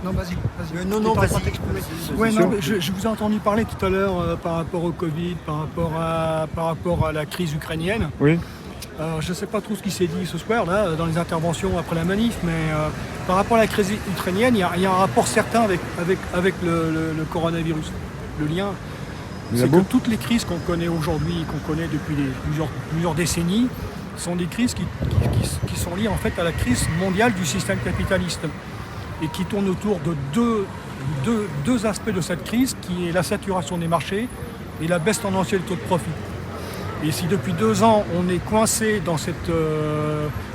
Non, vas-y. Non, T'es en train de vas-y. t'exprimer. Ouais, non, je vous ai entendu parler tout à l'heure par rapport au Covid, par rapport à la crise ukrainienne. Oui. Je ne sais pas trop ce qui s'est dit ce soir là dans les interventions après la manif, mais par rapport à la crise ukrainienne, il y a un rapport certain avec le coronavirus. Le lien, c'est que toutes les crises qu'on connaît aujourd'hui, qu'on connaît depuis plusieurs décennies, sont des crises qui sont liées en fait à la crise mondiale du système capitaliste et qui tournent autour de deux aspects de cette crise, qui est la saturation des marchés et la baisse tendancielle du taux de profit. Et si depuis 2 ans on est coincé dans cette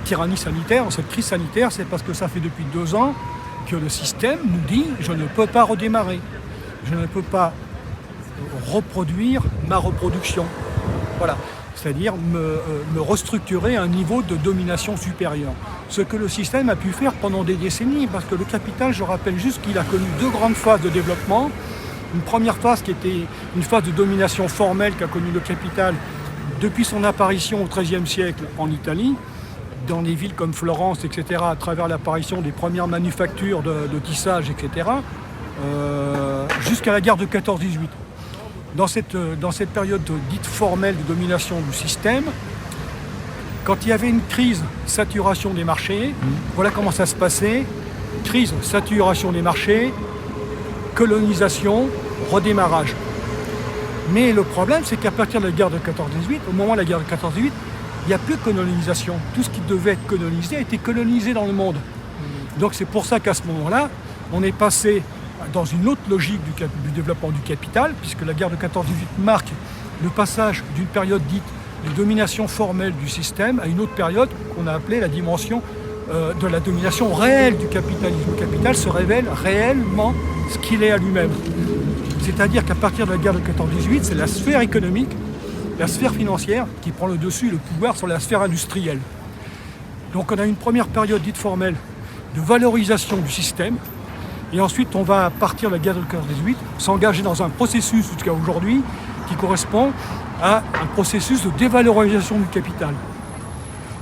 tyrannie sanitaire, dans cette crise sanitaire, c'est parce que ça fait depuis 2 ans que le système nous dit « je ne peux pas redémarrer, je ne peux pas reproduire ma reproduction ». Voilà, c'est-à-dire me restructurer à un niveau de domination supérieur. Ce que le système a pu faire pendant des décennies, parce que le capital, je rappelle juste qu'il a connu 2 grandes phases de développement. Une première phase qui était une phase de domination formelle qu'a connue le capital depuis son apparition au XIIIe siècle en Italie, dans des villes comme Florence, etc., à travers l'apparition des premières manufactures de tissage, etc., jusqu'à la guerre de 14-18. Dans cette période dite formelle de domination du système, quand il y avait une crise, saturation des marchés, voilà comment ça se passait. Crise, saturation des marchés, colonisation, redémarrage. Mais le problème, c'est qu'à partir de la guerre de 14-18, au moment de la guerre de 14-18, il n'y a plus de colonisation. Tout ce qui devait être colonisé a été colonisé dans le monde. Donc c'est pour ça qu'à ce moment-là, on est passé dans une autre logique du développement du capital, puisque la guerre de 14-18 marque le passage d'une période dite de domination formelle du système à une autre période qu'on a appelée la dimension de la domination réelle du capitalisme. Le capital se révèle réellement ce qu'il est à lui-même. C'est-à-dire qu'à partir de la guerre de 14-18, c'est la sphère économique, la sphère financière qui prend le dessus et le pouvoir sur la sphère industrielle. Donc on a une première période dite formelle de valorisation du système, et ensuite on va, à partir de la guerre de 14-18, s'engager dans un processus jusqu'à aujourd'hui qui correspond à un processus de dévalorisation du capital.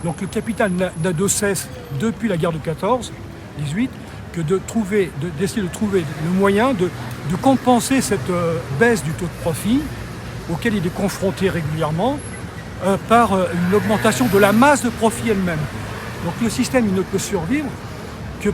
Donc le capital n'a de cesse, depuis la guerre de 14-18, que d'essayer de trouver le moyen de compenser cette baisse du taux de profit auquel il est confronté régulièrement par une augmentation de la masse de profit elle-même. Donc le système il ne peut survivre que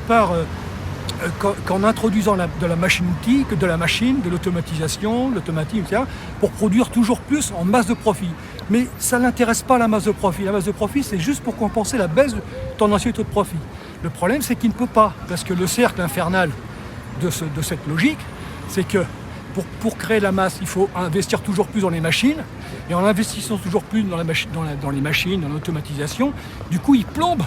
qu'en introduisant de la machine-outil, que de la machine, de l'automatisation, l'automatique, etc., pour produire toujours plus en masse de profit. Mais ça n'intéresse pas la masse de profit. La masse de profit, c'est juste pour compenser la baisse tendancielle du taux de profit. Le problème, c'est qu'il ne peut pas, parce que le cercle infernal de cette logique, c'est que pour créer la masse, il faut investir toujours plus dans les machines, et en investissant toujours plus dans les machines, dans l'automatisation, du coup, ils plombent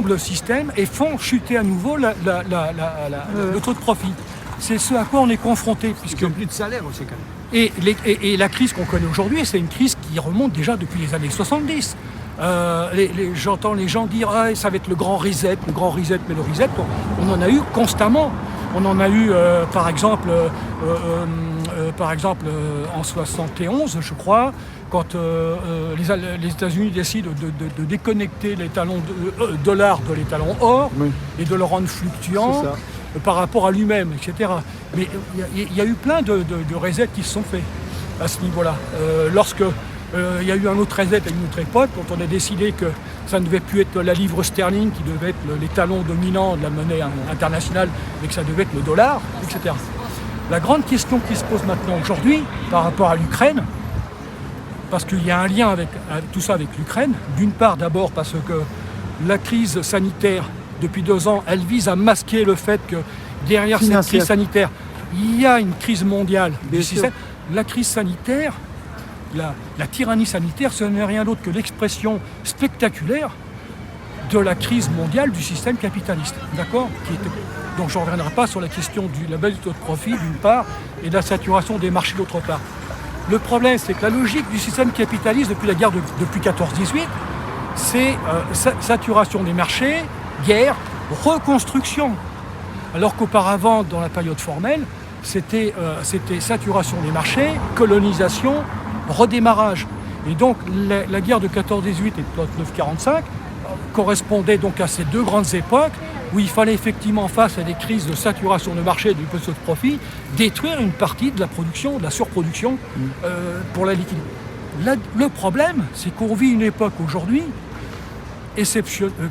le système et font chuter à nouveau le taux de profit. C'est ce à quoi on est confronté. Puisqu'il n'y a plus de salaire aussi quand même. Et la crise qu'on connaît aujourd'hui, c'est une crise qui remonte déjà depuis les années 70. J'entends les gens dire « ça va être le grand reset », mais le reset, on en a eu constamment. On en a eu, par exemple, en 71, je crois, quand les États-Unis décident de déconnecter les talons dollars de les talons or, oui, et de le rendre fluctuant par rapport à lui-même, etc. Mais il y a eu plein de resets qui se sont faits à ce niveau-là. Lorsque il y a eu un autre reset à une autre époque, quand on a décidé que ça ne devait plus être la livre sterling qui devait être les talons dominants de la monnaie internationale, mais que ça devait être le dollar, etc. La grande question qui se pose maintenant aujourd'hui par rapport à l'Ukraine, parce qu'il y a un lien avec tout ça avec l'Ukraine, d'une part d'abord parce que la crise sanitaire depuis 2 ans, elle vise à masquer le fait que derrière cette crise sanitaire, il y a une crise mondiale du système. La crise sanitaire, la tyrannie sanitaire, ce n'est rien d'autre que l'expression spectaculaire de la crise mondiale du système capitaliste. D'accord ? Donc je ne reviendrai pas sur la question de la baisse du taux de profit d'une part et de la saturation des marchés d'autre part. Le problème, c'est que la logique du système capitaliste depuis la guerre depuis 14-18, c'est saturation des marchés, guerre, reconstruction. Alors qu'auparavant, dans la période formelle, c'était saturation des marchés, colonisation, redémarrage. Et donc la guerre de 14-18 et de 39-45 correspondaient donc à ces 2 grandes époques où il fallait effectivement, face à des crises de saturation de marché et du peu de profit, détruire une partie de la production, de la surproduction pour la liquider. Le problème, c'est qu'on vit une époque aujourd'hui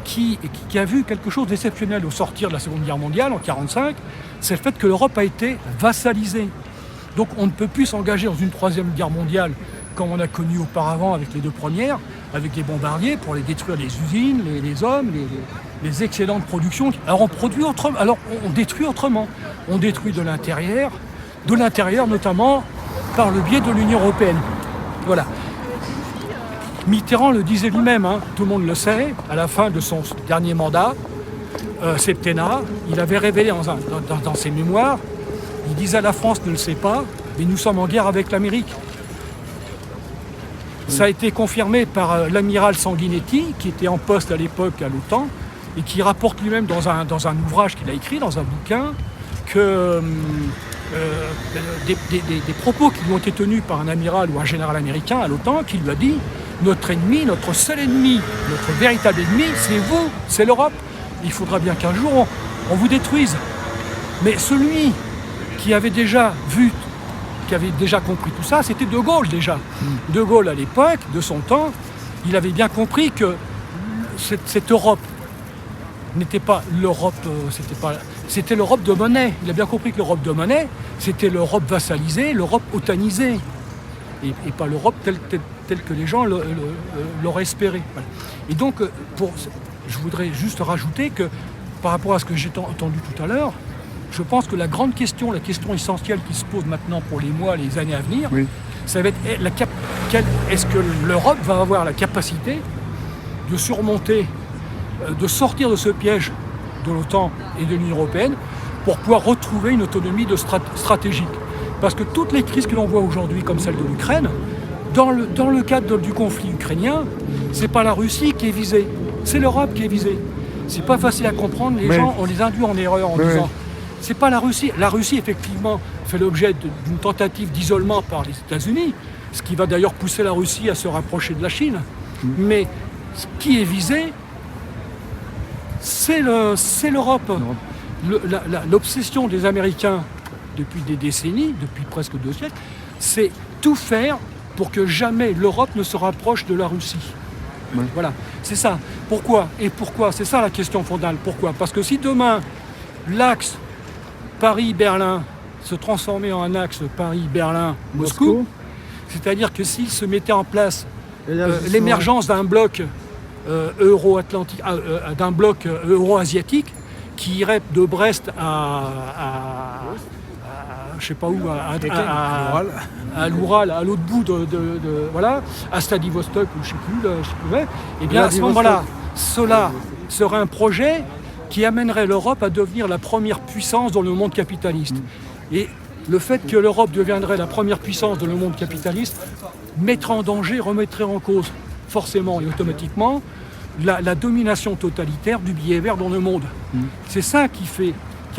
qui a vu quelque chose d'exceptionnel au sortir de la Seconde Guerre mondiale, en 1945, c'est le fait que l'Europe a été vassalisée. Donc on ne peut plus s'engager dans une troisième guerre mondiale comme on a connu auparavant avec les deux premières, avec des bombardiers pour les détruire les usines, les hommes, les excédents de production. Alors on produit autrement, alors on détruit autrement. On détruit de l'intérieur notamment par le biais de l'Union européenne. Voilà. Mitterrand le disait lui-même, tout le monde le sait, à la fin de son dernier mandat, septennat, il avait révélé dans ses mémoires, il disait la France ne le sait pas, mais nous sommes en guerre avec l'Amérique. Ça a été confirmé par l'amiral Sanguinetti, qui était en poste à l'époque à l'OTAN, et qui rapporte lui-même dans un ouvrage qu'il a écrit, dans un bouquin, que des propos qui lui ont été tenus par un amiral ou un général américain à l'OTAN, qui lui a dit « Notre ennemi, notre seul ennemi, notre véritable ennemi, c'est vous, c'est l'Europe. Il faudra bien qu'un jour on vous détruise. » Mais celui qui avait déjà vu, qui avait déjà compris tout ça, c'était De Gaulle déjà. De Gaulle, à l'époque, de son temps, il avait bien compris que cette Europe n'était pas l'Europe, c'était l'Europe de monnaie. Il a bien compris que l'Europe de monnaie, c'était l'Europe vassalisée, l'Europe otanisée, et pas l'Europe telle que les gens l'auraient espéré. Voilà. Et donc, je voudrais juste rajouter que, par rapport à ce que j'ai entendu tout à l'heure, je pense que la grande question, la question essentielle qui se pose maintenant pour les mois, les années à venir, ça va être est-ce que l'Europe va avoir la capacité de surmonter, de sortir de ce piège de l'OTAN et de l'Union européenne pour pouvoir retrouver une autonomie stratégique. Parce que toutes les crises que l'on voit aujourd'hui, comme celle de l'Ukraine, dans le cadre du conflit ukrainien, c'est pas la Russie qui est visée, c'est l'Europe qui est visée. C'est pas facile à comprendre, les gens, on les induit en erreur en disant c'est pas la Russie. La Russie, effectivement, fait l'objet d'une tentative d'isolement par les États-Unis, ce qui va d'ailleurs pousser la Russie à se rapprocher de la Chine. Mais ce qui est visé, c'est l'Europe. L'obsession des Américains depuis des décennies, depuis presque 2 siècles, c'est tout faire pour que jamais l'Europe ne se rapproche de la Russie. Voilà, c'est ça. Pourquoi ? C'est ça la question fondamentale. Pourquoi ? Parce que si demain, l'axe Paris-Berlin se transformait en un axe Paris-Berlin-Moscou, c'est-à-dire que s'il se mettait en place l'émergence d'un bloc euro-atlantique, d'un bloc euro-asiatique qui irait de Brest je sais pas où, à l'Oural, à l'autre bout voilà, à Vladivostok ou je sais plus, et bien à ce moment-là, cela serait un projet qui amènerait l'Europe à devenir la première puissance dans le monde capitaliste. Et le fait que l'Europe deviendrait la première puissance dans le monde capitaliste mettrait en danger, remettrait en cause forcément et automatiquement la domination totalitaire du billet vert dans le monde. C'est ça qui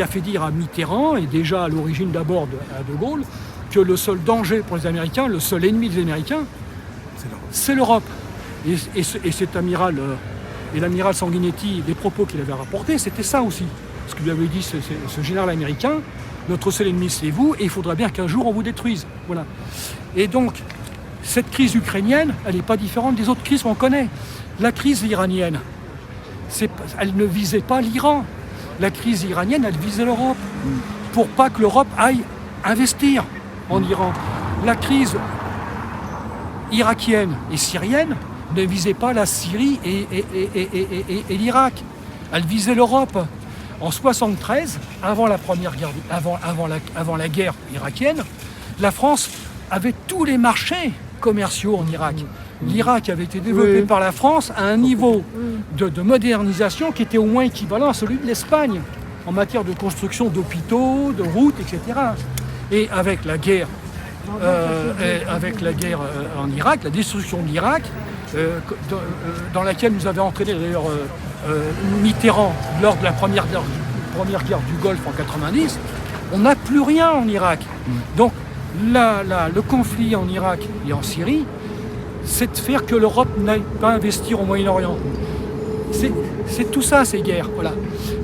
a fait dire à Mitterrand, et déjà à l'origine d'abord à De Gaulle, que le seul danger pour les Américains, le seul ennemi des Américains, c'est l'Europe. Et cet amiral, et l'amiral Sanguinetti, les propos qu'il avait rapportés, c'était ça aussi. Ce que lui avait dit ce général américain, notre seul ennemi c'est vous, et il faudra bien qu'un jour on vous détruise. Voilà. Et donc, cette crise ukrainienne, elle n'est pas différente des autres crises qu'on connaît. La crise iranienne, elle ne visait pas l'Iran. La crise iranienne, elle visait l'Europe, pour pas que l'Europe aille investir en Iran. La crise irakienne et syrienne ne visait pas la Syrie et l'Irak. Elle visait l'Europe. En 1973, avant la guerre irakienne, la France avait tous les marchés commerciaux en Irak. L'Irak avait été développé par la France à un niveau de modernisation qui était au moins équivalent à celui de l'Espagne en matière de construction d'hôpitaux, de routes, etc. Et avec la guerre, en Irak, la destruction de l'Irak, dans laquelle nous avait entraîné d'ailleurs Mitterrand lors de la première guerre du Golfe en 90, on n'a plus rien en Irak. Donc le conflit en Irak et en Syrie, c'est de faire que l'Europe n'aille pas investir au Moyen-Orient. c'est tout ça, ces guerres. Voilà.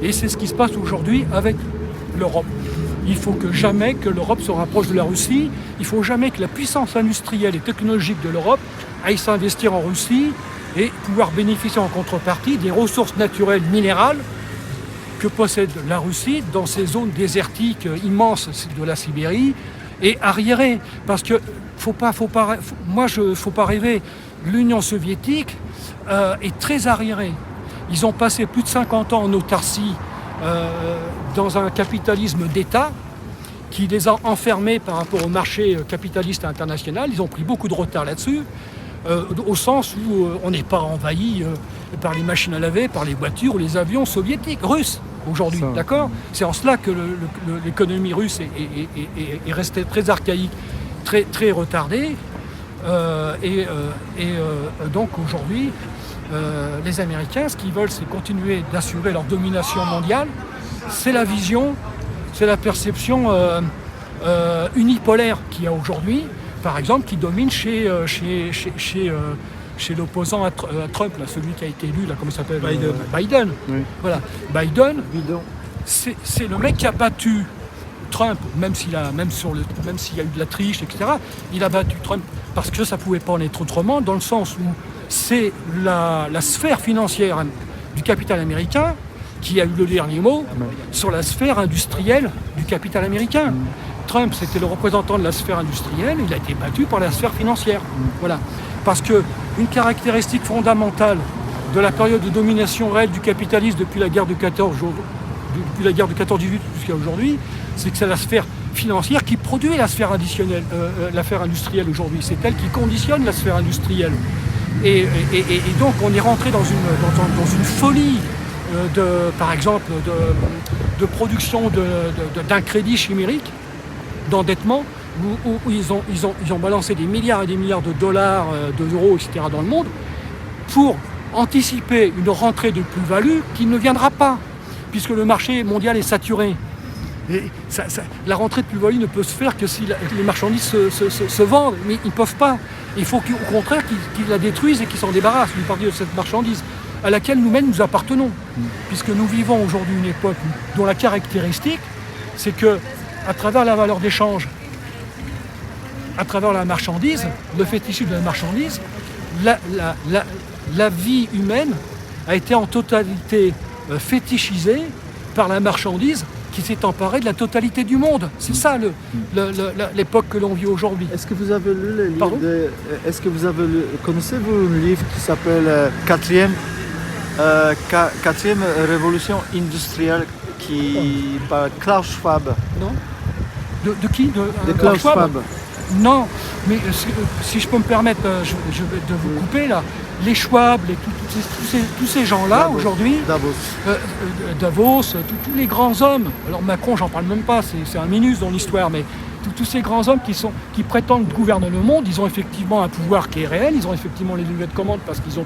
Et c'est ce qui se passe aujourd'hui avec l'Europe. Il faut que jamais que l'Europe se rapproche de la Russie. Il faut jamais que la puissance industrielle et technologique de l'Europe aille s'investir en Russie et pouvoir bénéficier en contrepartie des ressources naturelles minérales que possède la Russie dans ces zones désertiques immenses de la Sibérie et arriérées. Parce que faut pas rêver. L'Union soviétique est très arriérée. Ils ont passé plus de 50 ans en autarcie dans un capitalisme d'État qui les a enfermés par rapport au marché capitaliste international. Ils ont pris beaucoup de retard là-dessus, au sens où on n'est pas envahi par les machines à laver, par les voitures ou les avions soviétiques, russes aujourd'hui, d'accord ? C'est en cela que l'économie russe est restée très archaïque, très, très retardée. Donc aujourd'hui, les Américains, ce qu'ils veulent, c'est continuer d'assurer leur domination mondiale. C'est la vision, c'est la perception unipolaire qu'il y a aujourd'hui, par exemple, qui domine chez l'opposant à Trump, là, celui qui a été élu, là, comment il s'appelle ? Biden. Oui. Voilà. Biden, c'est le mec qui a battu Trump, même s'il y a eu de la triche, etc. Il a battu Trump parce que ça ne pouvait pas en être autrement, dans le sens où c'est la sphère financière du capital américain qui a eu le dernier mot sur la sphère industrielle du capital américain. Trump, c'était le représentant de la sphère industrielle, il a été battu par la sphère financière. Voilà. Parce qu'une caractéristique fondamentale de la période de domination réelle du capitalisme depuis la guerre de 14-18 jusqu'à aujourd'hui, c'est que c'est la sphère financière qui produit la sphère industrielle aujourd'hui. C'est elle qui conditionne la sphère industrielle. Et donc on est rentré dans une folie par exemple, de production d'un crédit chimérique, d'endettement, où ils ont balancé des milliards et des milliards de dollars, d'euros, etc. dans le monde, pour anticiper une rentrée de plus-value qui ne viendra pas, puisque le marché mondial est saturé. Et la rentrée de plus-value ne peut se faire que si les marchandises se vendent, mais ils ne peuvent pas. Il faut qu'au contraire qu'ils la détruisent et qu'ils s'en débarrassent, une partie de cette marchandise à laquelle nous-mêmes nous appartenons. Puisque nous vivons aujourd'hui une époque dont la caractéristique, c'est que, à travers la valeur d'échange, à travers la marchandise, le fait issu de la marchandise, la vie humaine a été en totalité fétichisée par la marchandise qui s'est emparée de la totalité du monde. C'est ça l'époque que l'on vit aujourd'hui. Est-ce que vous avez lu le livre connaissez-vous un livre qui s'appelle Quatrième révolution industrielle par Klaus Schwab? Non. De qui? De Klaus Schwab. Non, mais si je peux me permettre de vous couper là, les Schwab, tous ces gens-là aujourd'hui, Davos, tous les grands hommes, alors Macron j'en parle même pas, c'est un minus dans l'histoire, mais tous ces grands hommes qui prétendent gouverner le monde, ils ont effectivement un pouvoir qui est réel, ils ont effectivement les leviers de commande parce qu'ils ont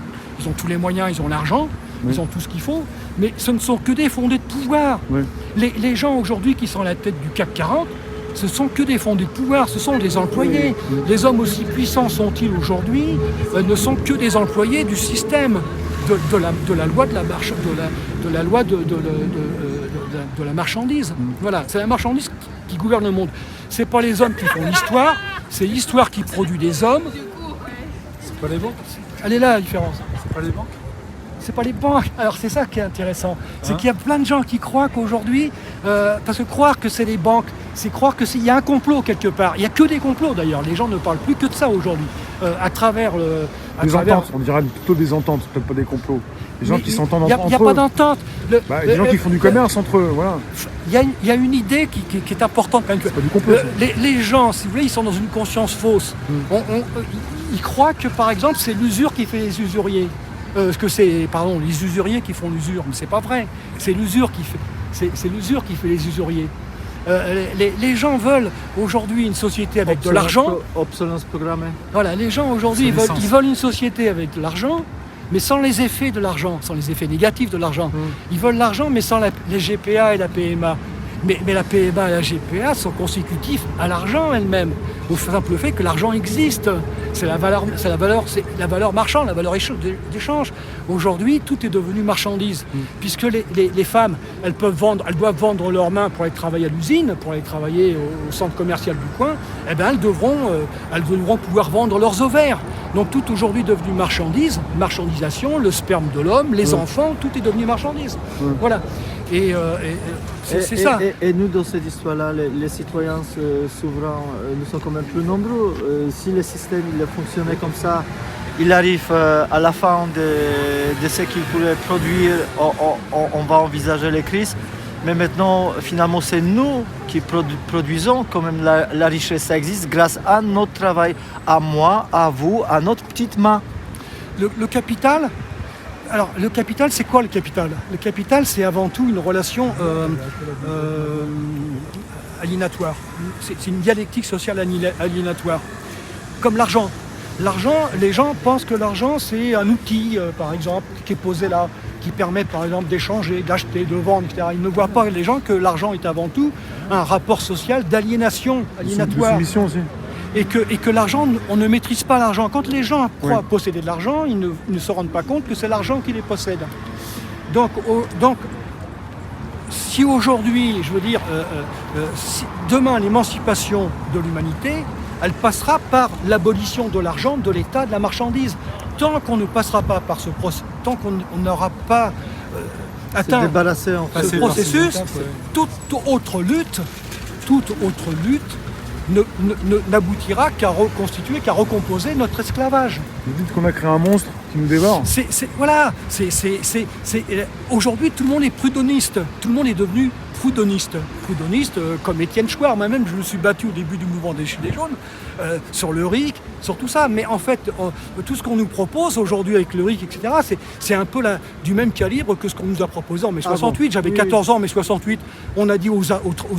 tous les moyens, ils ont l'argent, ils ont tout ce qu'il faut, mais ce ne sont que des fondés de pouvoir. Oui. Les gens aujourd'hui qui sont à la tête du CAC 40, ce sont que des fondés de pouvoir, ce sont des employés. Les hommes aussi puissants sont-ils aujourd'hui ne sont que des employés du système de la loi de la marchandise. Voilà, c'est la marchandise qui gouverne le monde. C'est pas les hommes qui font l'histoire, c'est l'histoire qui produit des hommes. C'est pas les banques. Elle est là la différence. C'est pas les banques. C'est pas les banques. Alors c'est ça qui est intéressant. C'est qu'il y a plein de gens qui croient qu'aujourd'hui, parce que croire que c'est les banques, c'est croire qu'il y a un complot quelque part. Il n'y a que des complots d'ailleurs. Les gens ne parlent plus que de ça aujourd'hui. À travers ententes, on dirait plutôt des ententes, peut-être pas des complots. Les gens qui s'entendent entre eux. Il n'y a pas d'entente. Les gens qui font du commerce entre eux, voilà. Il y a une idée qui est importante quand même. C'est pas du complot. Les gens, si vous voulez, ils sont dans une conscience fausse. Ils croient que, par exemple, c'est l'usure qui fait les usuriers. Que c'est, les usuriers qui font l'usure, mais c'est pas vrai. C'est l'usure qui fait les usuriers. Les gens veulent aujourd'hui une société avec de l'argent. Obsolescence programmée. Voilà, les gens aujourd'hui ils veulent une société avec de l'argent, mais sans les effets de l'argent, sans les effets négatifs de l'argent. Ils veulent l'argent, mais sans les GPA et la PMA. Mais la PMA et la GPA sont consécutifs à l'argent elle-même, au simple fait que l'argent existe. C'est la valeur marchande, la valeur d'échange. Aujourd'hui, tout est devenu marchandise, puisque les femmes, elles doivent vendre leurs mains pour aller travailler à l'usine, pour aller travailler au centre commercial du coin. Eh bien, elles devront pouvoir vendre leurs ovaires. Donc tout aujourd'hui est devenu marchandisation, le sperme de l'homme, les enfants, tout est devenu marchandise. Voilà. Et c'est ça. Et nous, dans cette histoire-là, les citoyens souverains, nous sommes quand même plus nombreux. Si le système il fonctionnait comme ça, il arrive à la fin de ce qu'il pourrait produire, on va envisager les crises. Mais maintenant, finalement, c'est nous qui produisons quand même la richesse. Ça existe grâce à notre travail, à moi, à vous, à notre petite main. Le capital, alors le capital, c'est quoi le capital? Le capital, c'est avant tout une relation aliénatoire. C'est une dialectique sociale aliénatoire. Comme l'argent. L'argent, les gens pensent que l'argent, c'est un outil, par exemple, qui est posé là, qui permet, par exemple, d'échanger, d'acheter, de vendre, etc. Ils ne voient pas, les gens, que l'argent est avant tout un rapport social d'aliénation, aliénatoire. De soumission aussi. Et que l'argent, on ne maîtrise pas l'argent. Quand les gens croient posséder de l'argent, ils ne se rendent pas compte que c'est l'argent qui les possède. Donc si aujourd'hui, je veux dire, si demain l'émancipation de l'humanité, elle passera par l'abolition de l'argent, de l'État, de la marchandise. Tant qu'on ne passera pas par ce processus, tant qu'on n'aura pas atteint ce processus, toute autre lutte n'aboutira qu'à reconstituer, qu'à recomposer notre esclavage. Vous dites qu'on a créé un monstre qui nous dévore. Aujourd'hui, tout le monde est prudhoniste. Tout le monde est devenu prudhoniste. Prudhoniste, comme Étienne Chouard. Moi-même, je me suis battu au début du mouvement des Gilets jaunes, sur le RIC, sur tout ça. Mais en fait, tout ce qu'on nous propose aujourd'hui avec le RIC, etc., c'est un peu du même calibre que ce qu'on nous a proposé en mai 68. J'avais 14 ans en mai 68. On a dit aux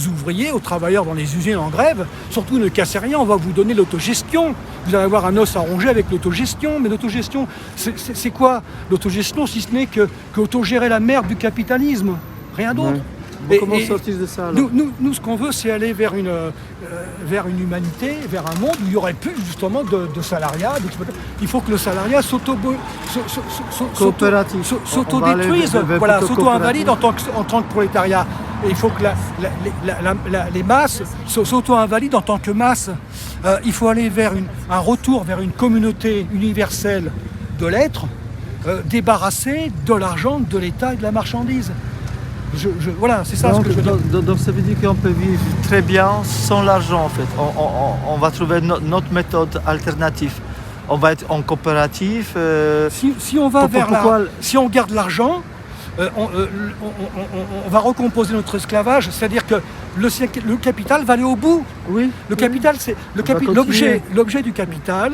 ouvriers, aux travailleurs dans les usines en grève, surtout ne cassez rien, on va vous donner l'autogestion. Vous allez avoir un os à ronger avec l'autogestion. Mais l'autogestion, c'est quoi l'autogestion, si ce n'est que autogérer la merde du capitalisme? Rien d'autre. Comment sortir de ça alors? Nous, ce qu'on veut, c'est aller vers une humanité, vers un monde où il n'y aurait plus justement de salariat. Il faut que le salariat s'auto-détruise, s'auto-invalide en tant que prolétariat. Et il faut que les masses s'auto-invalident en tant que masse. Il faut aller vers un retour vers une communauté universelle de l'être, débarrassée de l'argent, de l'État et de la marchandise. Voilà, c'est ça ce que je veux dire. Donc ça veut dire qu'on peut vivre très bien sans l'argent en fait. On va trouver notre méthode alternative. On va être en coopératif. Si on va si on garde l'argent, on va recomposer notre esclavage. C'est-à-dire que le capital va aller au bout. Oui. Le capital, c'est l'objet du capital,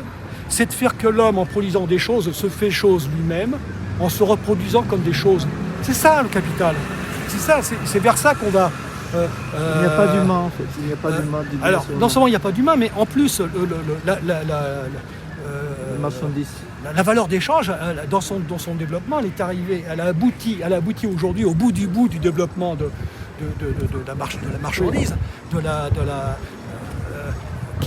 c'est de faire que l'homme, en produisant des choses, se fait chose lui-même, en se reproduisant comme des choses. C'est ça le capital. C'est ça, c'est vers ça qu'on va. Il n'y a pas d'humain en fait. Il n'y a pas d'humain. Alors, non seulement il n'y a pas d'humain, mais en plus, la valeur d'échange, dans son développement, elle est arrivée, elle a abouti aujourd'hui au bout du développement de la marchandise,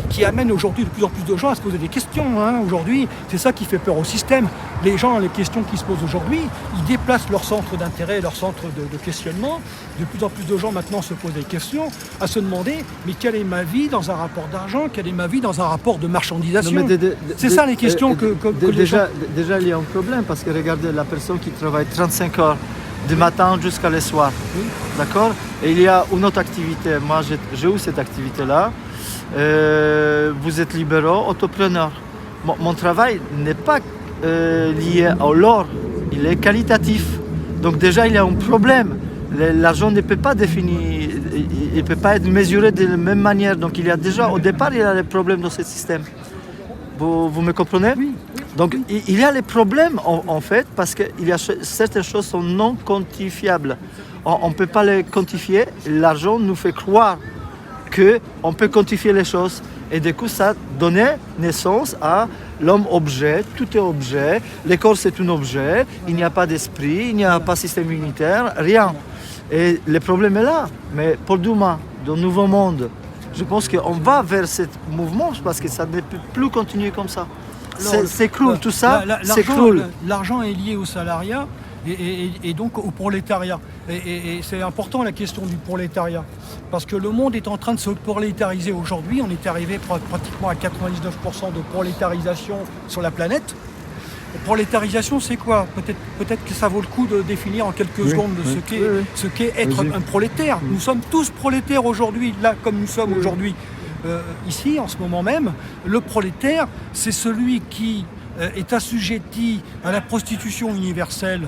qui amène aujourd'hui de plus en plus de gens à se poser des questions. Aujourd'hui, c'est ça qui fait peur au système. Les questions qui se posent aujourd'hui, ils déplacent leur centre d'intérêt, leur centre de questionnement. De plus en plus de gens maintenant se posent des questions, à se demander, mais quelle est ma vie dans un rapport d'argent? Quelle est ma vie dans un rapport de marchandisation? C'est ça les questions que les gens... Déjà, il y a un problème, parce que regardez, la personne qui travaille 35 heures du matin jusqu'à le soir, d'accord? Et il y a une autre activité. Moi, j'ai eu cette activité-là. Vous êtes libéraux, entrepreneur. Mon travail n'est pas lié à l'or, il est qualitatif. Donc déjà il y a un problème. L'argent ne peut pas définir, il ne peut pas être mesuré de la même manière. Donc il y a déjà au départ il y a des problèmes dans ce système. Vous me comprenez? Oui. Donc il y a les problèmes en fait parce que certaines choses sont non quantifiables. On ne peut pas les quantifier. L'argent nous fait croire qu'on peut quantifier les choses. Et du coup, ça donnait naissance à l'homme-objet. Tout est objet. Le corps, c'est un objet. Il n'y a pas d'esprit, il n'y a pas de système immunitaire, rien. Et le problème est là. Mais pour demain, dans le nouveau monde, je pense qu'on va vers ce mouvement parce que ça ne peut plus continuer comme ça. C'est cruel, tout ça, c'est cruel. L'argent est lié au salariat et donc au prolétariat. Et c'est important la question du prolétariat. Parce que le monde est en train de se prolétariser aujourd'hui. On est arrivé pratiquement à 99% de prolétarisation sur la planète. Prolétarisation, c'est quoi? Peut-être que ça vaut le coup de définir en quelques secondes ce qu'est être un prolétaire. Nous sommes tous prolétaires aujourd'hui, là comme nous sommes aujourd'hui ici, en ce moment même. Le prolétaire, c'est celui qui est assujetti à la prostitution universelle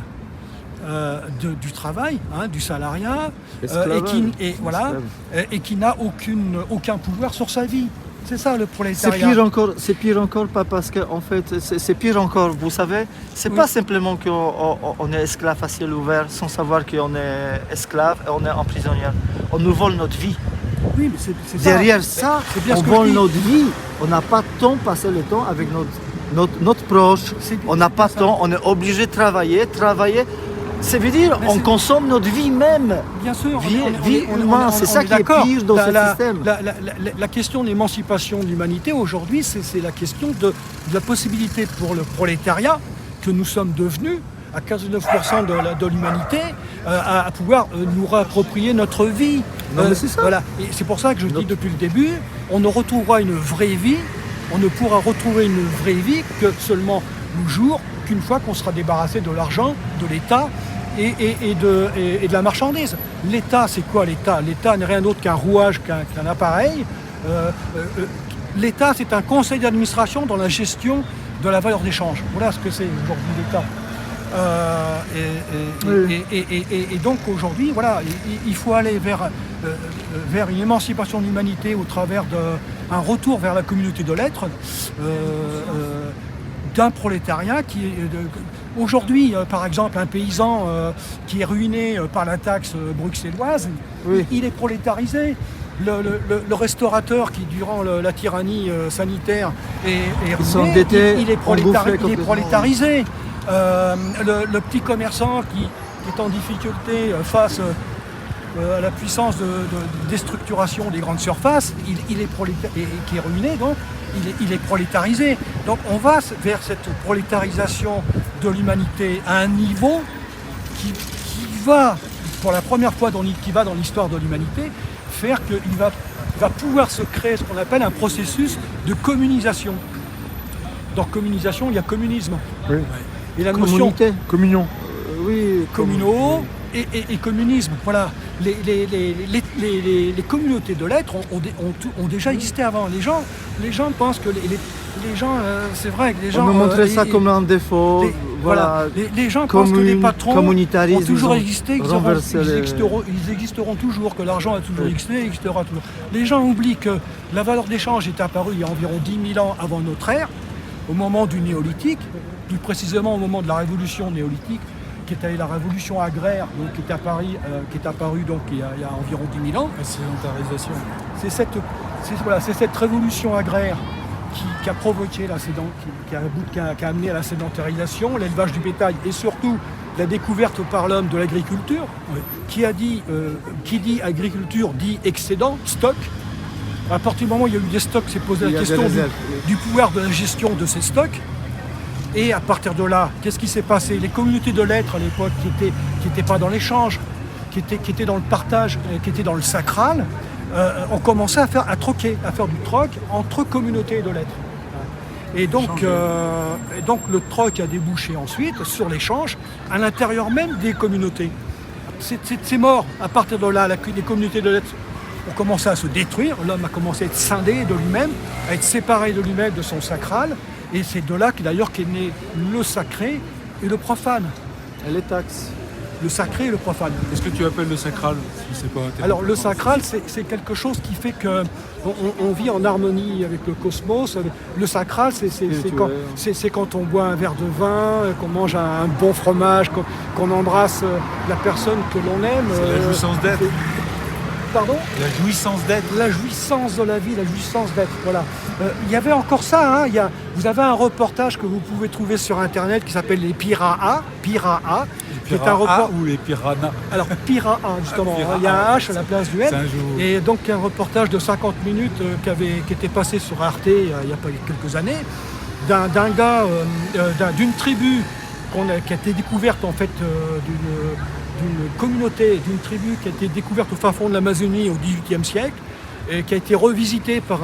du travail, du salariat, et qui n'a aucun pouvoir sur sa vie. C'est ça le prolétariat. C'est pire encore, pas parce que en fait, c'est pire encore. Vous savez, c'est pas simplement qu'on est esclave à ciel ouvert sans savoir qu'on est esclave et on est en prisonnier. On nous vole notre vie. Oui, mais c'est derrière ça, on vole notre vie. On n'a pas de temps passer le temps avec notre proche. On n'a pas de temps. On est obligé de travailler. Ça veut dire on consomme notre vie même. Bien sûr. Vie humaine, c'est ça qui est pire dans ce système. La question de l'émancipation de l'humanité aujourd'hui, c'est la question de la possibilité pour le prolétariat que nous sommes devenus à 89% de l'humanité à pouvoir nous réapproprier notre vie. C'est ça. Voilà. Et c'est pour ça que je dis depuis le début, on ne retrouvera une vraie vie, on ne pourra retrouver une vraie vie que seulement le jour qu'une fois qu'on sera débarrassé de l'argent, de l'État et de la marchandise. L'État, c'est quoi l'État? L'État n'est rien d'autre qu'un rouage, qu'un appareil. L'État, c'est un conseil d'administration dans la gestion de la valeur d'échange. Voilà ce que c'est aujourd'hui l'État. Et donc aujourd'hui, voilà, il faut aller vers une émancipation de l'humanité au travers d'un retour vers la communauté de l'être, d'un prolétariat qui est aujourd'hui, par exemple, un paysan qui est ruiné par la taxe bruxelloise, il est prolétarisé. Le restaurateur qui, durant la tyrannie sanitaire, est ruiné, il est prolétarisé. Le petit commerçant qui est en difficulté face à la puissance de déstructuration des grandes surfaces, il est qui est ruiné, donc il est prolétarisé. Donc on va vers cette prolétarisation de l'humanité à un niveau qui va, pour la première fois dans l'histoire de l'humanité, faire qu'il va pouvoir se créer ce qu'on appelle un processus de communisation. Dans communisation, il y a communisme. Oui. Et la notion communion. Communaux et communisme. Voilà. Les communautés de l'être ont déjà existé avant. Les gens pensent que les gens, c'est vrai que les gens... On me montrait ça comme un défaut. Les gens pensent que les patrons ont toujours existé, ils existeront toujours, que l'argent a toujours existé, existera toujours. Les gens oublient que la valeur d'échange est apparue il y a environ 10 000 ans avant notre ère, au moment du néolithique, plus précisément au moment de la révolution néolithique, qui était la révolution agraire, donc, qui est apparue donc, il y a environ 10 000 ans. La sédentarisation. C'est cette révolution agraire qui a provoqué qui a amené à la sédentarisation, l'élevage du bétail et surtout la découverte par l'homme de l'agriculture, qui dit agriculture dit excédent, stock. À partir du moment où il y a eu des stocks, c'est posé la question du pouvoir de la gestion de ces stocks. Et à partir de là, qu'est-ce qui s'est passé? Les communautés de l'être à l'époque qui étaient pas dans l'échange, qui étaient dans le partage, qui étaient dans le sacral, ont commencé à faire du troc entre communautés de l'être. Et donc le troc a débouché ensuite sur l'échange à l'intérieur même des communautés. C'est mort. À partir de là, les communautés de l'être ont commencé à se détruire. L'homme a commencé à être scindé de lui-même, à être séparé de lui-même, de son sacral. Et c'est de là qu'est né le sacré et le profane. Et les taxes. Le sacré et le profane. Qu'est-ce que tu appelles le sacral? Alors le sacral, c'est quelque chose qui fait qu'on vit en harmonie avec le cosmos. Le sacral, c'est quand on boit un verre de vin, qu'on mange un bon fromage, qu'on embrasse la personne que l'on aime. C'est la jouissance d'être. Pardon? La jouissance d'être. La jouissance de la vie, la jouissance d'être, voilà. Il y avait encore ça, vous avez un reportage que vous pouvez trouver sur internet qui s'appelle les Piraha. qui est un report. ou les piranhas. Alors, Pira 1, justement, Pira il y a un 1, H à la place du C'est N. un jour. Et donc, un reportage de 50 minutes qui était passé sur Arte il y a pas quelques années, d'un gars, d'une tribu qui a été découverte, en fait, d'une communauté, d'une tribu qui a été découverte au fin fond de l'Amazonie au XVIIIe siècle, et qui a été revisitée par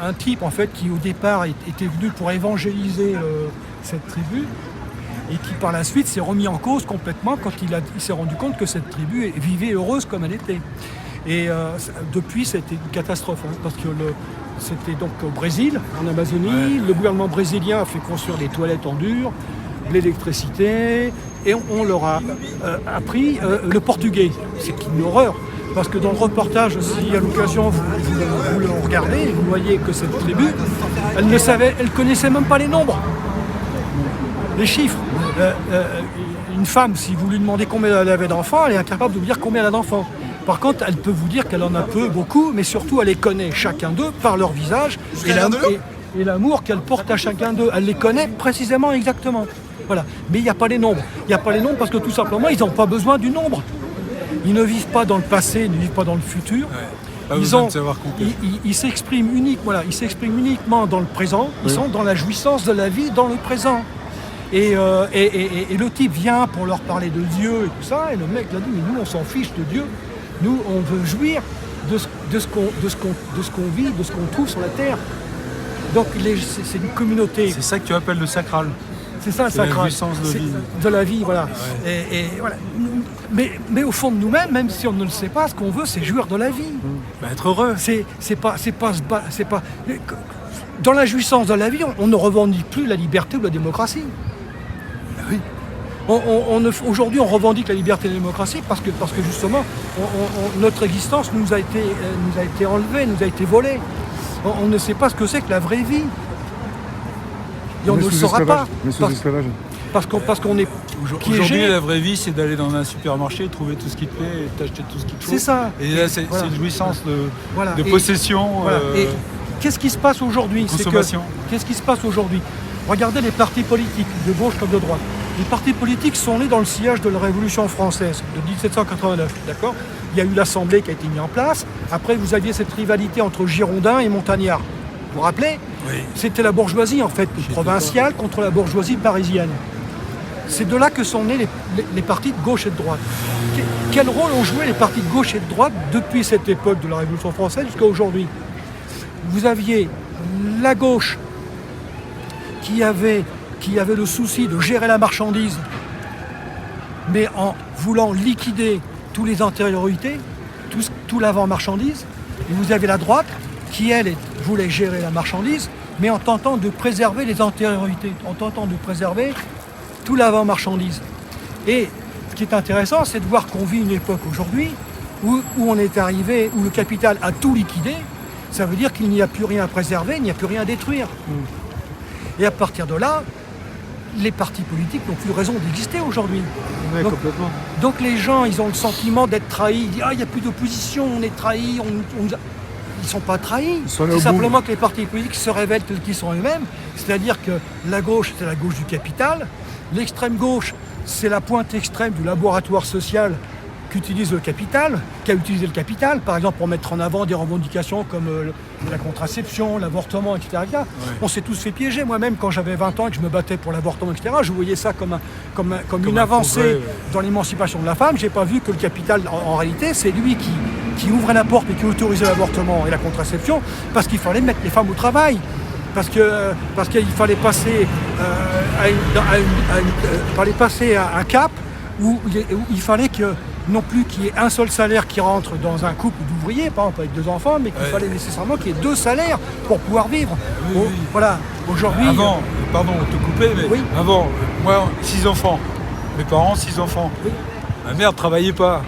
un type, en fait, qui au départ était venu pour évangéliser cette tribu, et qui par la suite s'est remis en cause complètement quand il s'est rendu compte que cette tribu vivait heureuse comme elle était. Et depuis, c'était une catastrophe, hein, parce que c'était donc au Brésil, en Amazonie. Le gouvernement brésilien a fait construire des toilettes en dur, de l'électricité, et on leur a appris le portugais. C'est une horreur, parce que dans le reportage, si à l'occasion vous le regardez, vous voyez que cette tribu, elle connaissait même pas les nombres, les chiffres. Une femme, si vous lui demandez combien elle avait d'enfants, elle est incapable de vous dire combien elle a d'enfants. Par contre, elle peut vous dire qu'elle en a peu, beaucoup, mais surtout elle les connaît chacun d'eux par leur visage et l'amour qu'elle porte à chacun d'eux. Elle les connaît précisément, exactement. Voilà. Mais il n'y a pas les nombres. Il n'y a pas les nombres parce que tout simplement, ils n'ont pas besoin du nombre. Ils ne vivent pas dans le passé, ils ne vivent pas dans le futur. Pas besoin de savoir compter. Ils s'expriment uniquement dans le présent. Ils sont dans la jouissance de la vie dans le présent. Et le type vient pour leur parler de Dieu et tout ça, et le mec l'a dit, mais nous on s'en fiche de Dieu. Nous, on veut jouir de ce qu'on vit, de ce qu'on trouve sur la terre. Donc, c'est une communauté. C'est ça que tu appelles le sacral. C'est ça le C'est la sacral. jouissance de C'est vie. de la vie, voilà. Ouais. Et voilà. Mais au fond de nous-mêmes, même si on ne le sait pas, ce qu'on veut, c'est jouir de la vie. Bah, être heureux. C'est pas. Dans la jouissance de la vie, on ne revendique plus la liberté ou la démocratie. Oui. Aujourd'hui, on revendique la liberté et la démocratie parce que justement, notre existence nous a été enlevée, nous a été volée. On ne sait pas ce que c'est que la vraie vie. Et on ne le saura pas. Mais sous esclavage. Parce qu'on est Aujourd'hui, piégé. la vraie vie, c'est d'aller dans un supermarché, trouver tout ce qui te plaît et t'acheter tout ce qu'il te faut. C'est ça. Et là, c'est Voilà. une jouissance de Voilà. Et- possession. Voilà. Et qu'est-ce qui se passe aujourd'hui? Consommation. Qu'est-ce qui se passe aujourd'hui? Regardez les partis politiques, de gauche comme de droite. Les partis politiques sont nés dans le sillage de la Révolution française, de 1789, d'accord? Il y a eu l'Assemblée qui a été mise en place. Après, vous aviez cette rivalité entre Girondins et Montagnards. Vous vous rappelez? Oui. C'était la bourgeoisie, en fait, provinciale contre la bourgeoisie parisienne. C'est de là que sont nés les partis de gauche et de droite. Quel rôle ont joué les partis de gauche et de droite depuis cette époque de la Révolution française jusqu'à aujourd'hui? Vous aviez la gauche qui avait le souci de gérer la marchandise, mais en voulant liquider tous les antériorités, tout l'avant-marchandise. Et vous avez la droite qui, elle, voulait gérer la marchandise, mais en tentant de préserver les antériorités, en tentant de préserver tout l'avant-marchandise. Et ce qui est intéressant, c'est de voir qu'on vit une époque aujourd'hui où on est arrivé, où le capital a tout liquidé. Ça veut dire qu'il n'y a plus rien à préserver, il n'y a plus rien à détruire. Et à partir de là, les partis politiques n'ont plus raison d'exister aujourd'hui. Oui, Donc- complètement. Donc les gens, ils ont le sentiment d'être trahis. Ils disent, il n'y a plus d'opposition, on est trahis. Ils ne sont pas trahis. sont allés C'est au bout. simplement que les partis politiques se révèlent tels qu'ils sont eux-mêmes. C'est-à-dire que la gauche, c'est la gauche du capital. L'extrême gauche, c'est la pointe extrême du laboratoire social qu'utilise le capital, qu'a utilisé le capital, par exemple pour mettre en avant des revendications comme la contraception, l'avortement, etc. On s'est tous fait piéger. Moi-même, quand j'avais 20 ans et que je me battais pour l'avortement, etc., je voyais ça comme une un avancée progrès, ouais. dans l'émancipation de la femme. J'ai pas vu que le capital, en réalité, c'est lui qui ouvrait la porte et qui autorisait l'avortement et la contraception parce qu'il fallait mettre les femmes au travail. Parce qu'il fallait passer à un cap où il fallait que non plus qu'il y ait un seul salaire qui rentre dans un couple d'ouvriers, par exemple avec 2 enfants, mais qu'il fallait nécessairement qu'il y ait 2 salaires pour pouvoir vivre. Oui, oui. Voilà, aujourd'hui... Avant, pardon de te couper, mais Oui. avant, moi, 6 enfants. Mes parents, 6 enfants. Oui. Ma mère ne travaillait pas.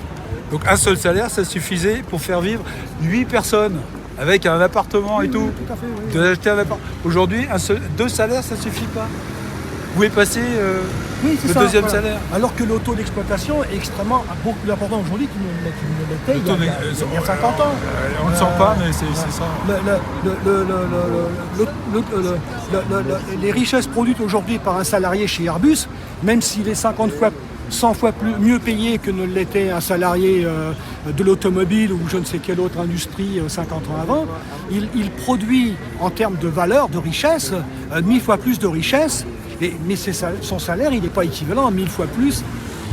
Donc un seul salaire, ça suffisait pour faire vivre 8 personnes. Avec un appartement et tout. Tout à fait, oui. D'acheter un appart. Aujourd'hui, 2 salaires, ça suffit pas. Où est passé Oui, c'est le ça, deuxième voilà. salaire. Alors que le taux d'exploitation est extrêmement beaucoup plus important aujourd'hui qu'il ne l'était il y a 50 ans. On ne le sent pas, mais c'est ça. Les richesses produites aujourd'hui par un salarié chez Airbus, même s'il est 50 fois, 100 fois mieux payé que ne l'était un salarié de l'automobile ou je ne sais quelle autre industrie 50 ans avant, il produit en termes de valeur, de richesse, 1000 fois plus de richesse, mais son salaire il n'est pas équivalent à 1000 fois plus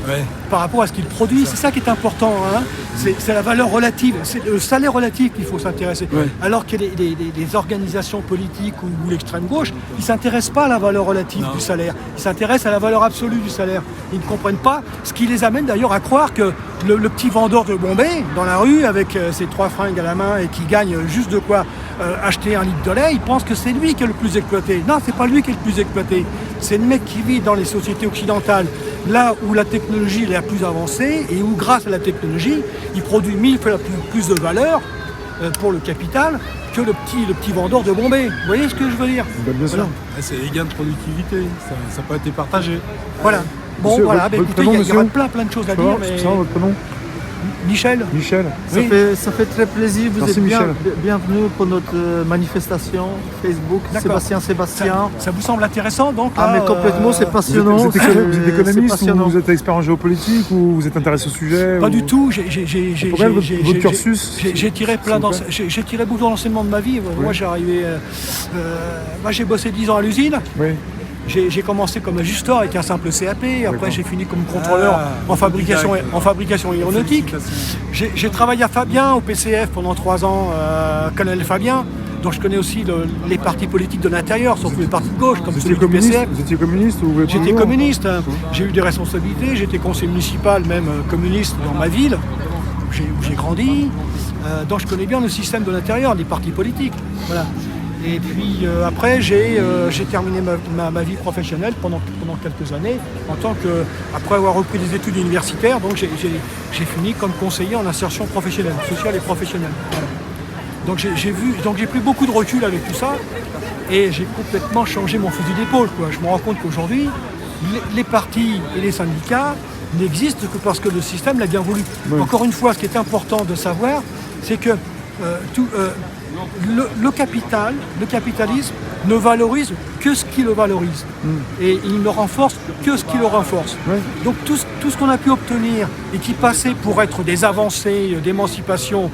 Ouais. par rapport à ce qu'il produit. C'est ça qui est important. Hein. C'est la valeur relative, c'est le salaire relatif qu'il faut s'intéresser. Ouais. Alors que les organisations politiques ou l'extrême gauche, ils ne s'intéressent pas à la valeur relative du salaire. Ils s'intéressent à la valeur absolue du salaire. Ils ne comprennent pas ce qui les amène d'ailleurs à croire que le petit vendeur de Bombay dans la rue avec ses 3 fringues à la main et qui gagne juste de quoi acheter un litre de lait, il pense que c'est lui qui est le plus exploité. Non, c'est pas lui qui est le plus exploité. C'est le mec qui vit dans les sociétés occidentales, là où la technologie est la plus avancée et où grâce à la technologie, il produit 1000 fois plus de valeur pour le capital que le petit vendeur de Bombay. Vous voyez ce que je veux dire? Bien sûr. Ouais, c'est les gains de productivité, ça n'a pas été partagé. Voilà. Bon, Monsieur, voilà, votre écoutez, prénom, il y aura monsieur plein de choses à Ça dire, va, mais ça va, votre prénom? Michel, Michel. Oui. Ça fait très plaisir. Vous Merci, êtes Michel. bienvenue pour notre manifestation Facebook. D'accord. Sébastien. ça vous semble intéressant donc Ah, là, mais complètement, c'est Vous passionnant. êtes c'est économiste ou passionnant. vous êtes expert en géopolitique ou vous êtes intéressé au sujet Pas ou- du tout. Pourquoi votre cursus, J'ai tiré plein s'il vous plaît j'ai tiré beaucoup d'enseignements de ma vie. Moi, j'ai arrivé. Moi, j'ai bossé 10 ans à l'usine. Oui. J'ai commencé comme ajusteur avec un simple CAP. Après, j'ai fini comme contrôleur Ah, en fabrication autodidacte. aéronautique. Félicitations. J'ai travaillé à Fabien, au PCF pendant 3 ans, Colonel Fabien. Donc je connais aussi les partis politiques de l'intérieur, surtout les partis de gauche, comme Vous celui étiez du communiste, PCF. vous étiez communiste ou vous êtes J'étais toujours communiste, hein. J'ai eu des responsabilités, j'étais conseiller municipal, même communiste dans ma ville, où j'ai grandi. Donc je connais bien le système de l'intérieur, des partis politiques. Voilà. Et puis après, j'ai terminé ma vie professionnelle pendant quelques années, après avoir repris des études universitaires, donc j'ai fini comme conseiller en insertion professionnelle, sociale et professionnelle. Voilà. Donc j'ai pris beaucoup de recul avec tout ça et j'ai complètement changé mon fusil d'épaule, quoi. Je me rends compte qu'aujourd'hui, les partis et les syndicats n'existent que parce que le système l'a bien voulu. Oui. Encore une fois, ce qui est important de savoir, c'est que le capitalisme ne valorise que ce qui le valorise. Et il ne renforce que ce qui le renforce. Oui. Donc tout ce qu'on a pu obtenir et qui passait pour être des avancées d'émancipation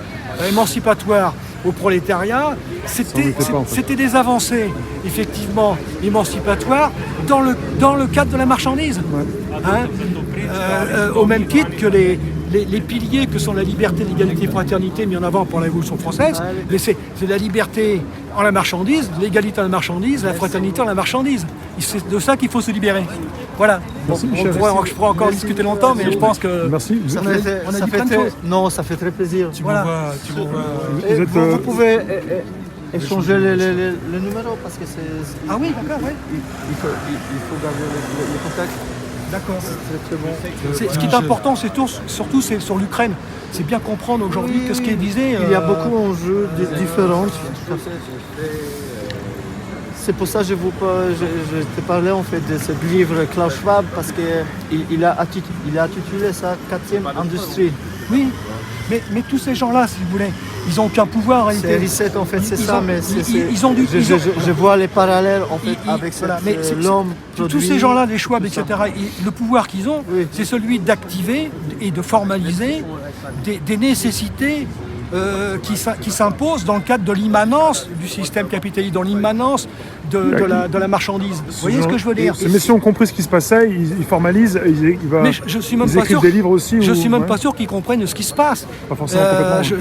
émancipatoire au prolétariat, l'était pas, en fait. c'était des avancées effectivement émancipatoires dans le cadre de la marchandise. Hein, au même titre que les piliers que sont la liberté, l'égalité, la fraternité mis en avant par la Révolution française, mais c'est la liberté en la marchandise, l'égalité en la marchandise, la fraternité en la marchandise. C'est de ça qu'il faut se libérer. Voilà. Merci, Bon, Michel. je pourrais encore discuter longtemps, mais je pense que Merci. Ça on a dit plein de choses. Non, ça fait très plaisir. Tu Voilà. m'envoies. Et Vous êtes, vous pouvez échanger le numéro parce que c'est. Ah oui, d'accord, oui. Il faut garder le contact. D'accord. C'est très bon. Ce qui est important, surtout c'est sur l'Ukraine. C'est bien comprendre aujourd'hui que ce qui est visé. Il y a beaucoup d'enjeux différents. C'est pour ça que je te parlais en fait de ce livre Klaus Schwab parce qu'il a intitulé ça 4e industrie. Oui, mais tous ces gens-là, si vous voulez, ils n'ont aucun pouvoir en réalité. C'est Reset en fait, c'est Ils ça, ont- mais ils ont du- ils ont- je vois les parallèles en fait Ils- avec voilà, mais c'est- l'homme. tous produit, ces gens-là, les Schwab, tout ça. etc., le pouvoir qu'ils ont, Oui. c'est celui d'activer et de formaliser des nécessités qui s'imposent dans le cadre de l'immanence du système capitaliste, dans l'immanence de la marchandise. Vous voyez ce que je veux dire? Ces messieurs ont compris ce qui se passait, ils formalisent, Mais je suis même ils pas écrivent sûr. des livres aussi. Je où- suis même ouais. pas sûr qu'ils comprennent ce qui se passe. Pas forcément complètement. Je